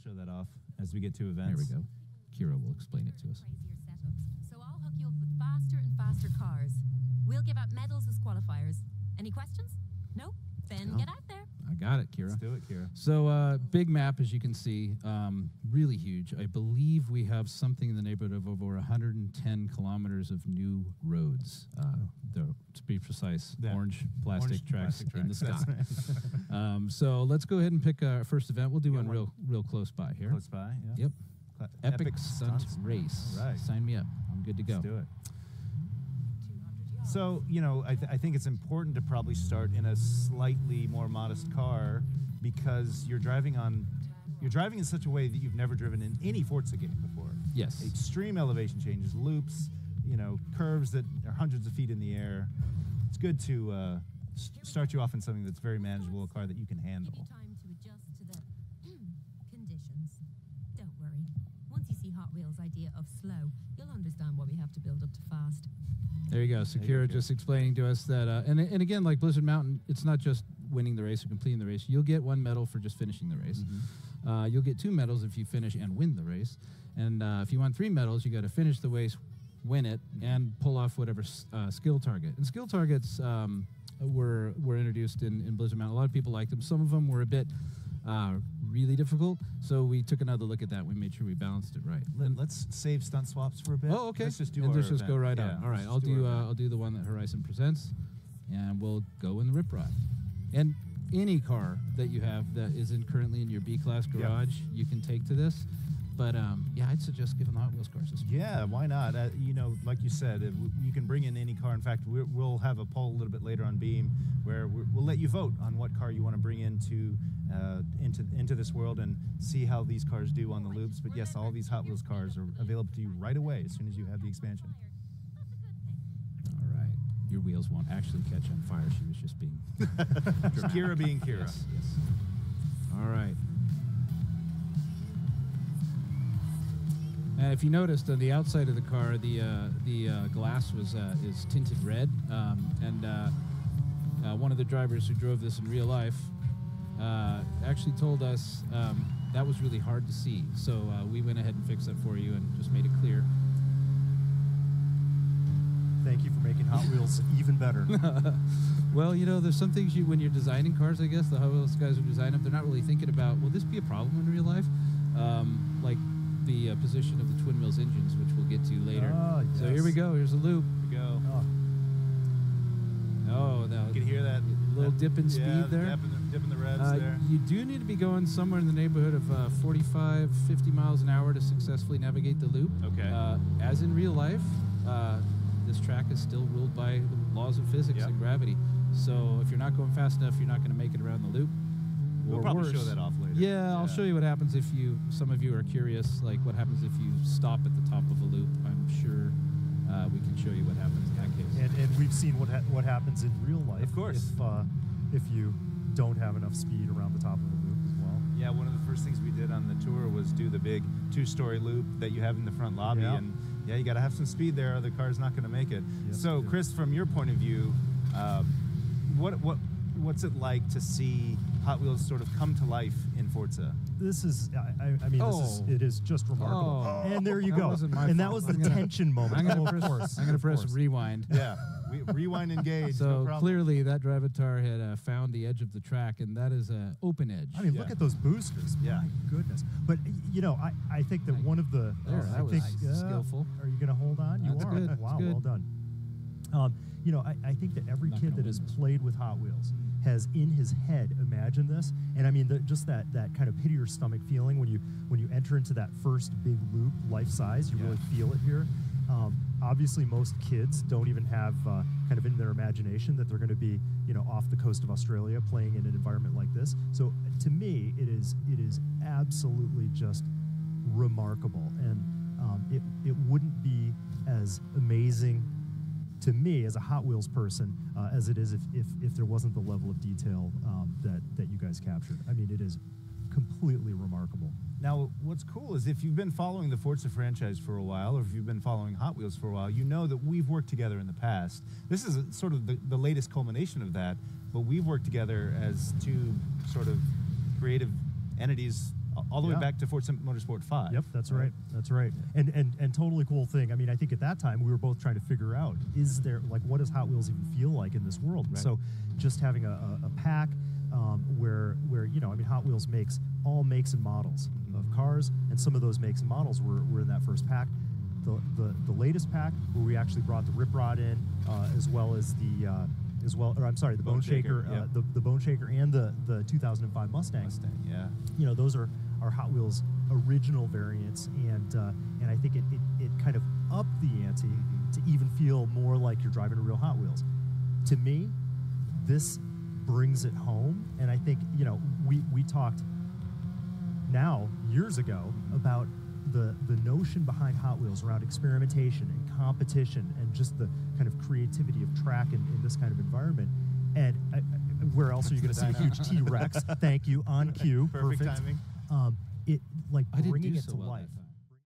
show that off as we get to events. There we go. Kira will explain it to us. Crazier setups. So I'll hook you up with faster and faster cars. We'll give out medals as qualifiers. Any questions? No? Then get out there. I got it, Kira. Let's do it, Kira. So big map, as you can see, really huge. I believe we have something in the neighborhood of over 110 kilometers of new roads. To be precise, orange plastic tracks in the sky. Right. So let's go ahead and pick our first event. We'll do one real close by here. Close by, yeah. Yep. Epic Stunt Race. All right. Sign me up. I'm good to go. Let's do it. So, you know, I think it's important to probably start in a slightly more modest car because you're driving in such a way that you've never driven in any Forza game before. Yes. Extreme elevation changes, loops, you know, curves that are hundreds of feet in the air. It's good to start you off in something that's very manageable, a car that you can handle. Give you time to adjust to the conditions. Don't worry. Once you see Hot Wheels' idea of slow, you'll understand why we have to build up to fast. There you go. Sakura just explaining to us that, and again, like Blizzard Mountain, it's not just winning the race or completing the race. You'll get 1 medal for just finishing the race. Mm-hmm. You'll get 2 medals if you finish and win the race. And if you want 3 medals, you got to finish the race, win it, and pull off whatever skill target. And skill targets were introduced in Blizzard Mountain. A lot of people liked them. Some of them were a bit really difficult, so we took another look at that. We made sure we balanced it right. Let's save stunt swaps for a bit. Oh, okay. Let's just do let's just go right on. All right, I'll do the one that Horizon presents, and we'll go in the Rip Rod. And any car that you have that isn't currently in your B-class garage, you can take to this. But yeah, I'd suggest giving the Hot Wheels cars a spin. Yeah, why not? You know, like you said, you can bring in any car. In fact, we'll have a poll a little bit later on Beam where we'll let you vote on what car you want to bring into this world and see how these cars do on the loops. But yes, all these Hot Wheels cars are available to you right away as soon as you have the expansion. All right, your wheels won't actually catch on fire. She was just being Just Kira being Kira. Yes. All right. And if you noticed on the outside of the car, the glass is tinted red, and one of the drivers who drove this in real life actually told us that was really hard to see. So we went ahead and fixed that for you and just made it clear. Thank you for making Hot Wheels even better. Well, you know, there's some things when you're designing cars, I guess, the Hot Wheels guys who design them, they're not really thinking about, will this be a problem in real life? Like the position of the twin wheels engines, which we'll get to later. Oh, yes. So here we go. Here's a loop. Here we go. Oh, now you can hear that little dip in speed there. Dip in the revs there. You do need to be going somewhere in the neighborhood of 45, 50 miles an hour to successfully navigate the loop. Okay. As in real life, this track is still ruled by the laws of physics and gravity. So if you're not going fast enough, you're not going to make it around the loop. We'll probably show that off later. Yeah, I'll show you what happens if some of you are curious, like what happens if you stop at the top of a loop. I'm sure we can show you what happens in that case. And we've seen what happens in real life. Of course. If you don't have enough speed around the top of the loop as well. Yeah, one of the first things we did on the tour was do the big 2-story loop that you have in the front lobby. Yeah. And yeah, you got to have some speed there or the car's not going to make it. Yes, so, Chris, from your point of view, what's it like to see Hot Wheels sort of come to life in Forza? This is, it is just remarkable. Oh. And there you That go. wasn't my And that fault. was the tension moment. I'm Of course. going to press rewind. Yeah, rewind, engage. So no problem. clearly that Drivatar had found the edge of the track, and that is an open edge. I mean, look at those boosters. Yeah. My goodness. But, you know, I think that one of the... That was skillful. Are you going to hold on? You That's are. good. Wow, That's good. well done. You know, I think that every Not kid gonna that has win this. played with Hot Wheels has in his head imagined this, and I mean just that kind of pit your stomach feeling when you enter into that first big loop, life size. You really feel it here. Obviously, most kids don't even have kind of in their imagination that they're going to be, you know, off the coast of Australia playing in an environment like this. So to me, it is absolutely just remarkable, and it wouldn't be as amazing to me as a Hot Wheels person as it is if there wasn't the level of detail that you guys captured. I mean, it is completely remarkable. Now, what's cool is if you've been following the Forza franchise for a while, or if you've been following Hot Wheels for a while, you know that we've worked together in the past. This is sort of the latest culmination of that, but we've worked together as two sort of creative entities all the way Yeah. back to Forza Motorsport 5. Yep, that's right. That's right. And totally cool thing. I mean, I think at that time we were both trying to figure out, is there, like, what does Hot Wheels even feel like in this world? Right. So just having a pack where you know, I mean, Hot Wheels makes all makes and models of cars, and some of those makes and models were in that first pack. The latest pack, where we actually brought the Rip Rod in, as well as the the Bone Shaker, yeah. the Bone Shaker, and the 2005 Mustang. Yeah. You know, those are Hot Wheels original variants, and I think it kind of upped the ante to even feel more like you're driving a real Hot Wheels. To me, this brings it home, and I think, you know, we talked now years ago about the notion behind Hot Wheels around experimentation and competition and just the kind of creativity of track in this kind of environment. And where else are you going to see a huge T-Rex? Thank you, on cue, Perfect timing. It, like, I didn't bringing do it so to well life. that time.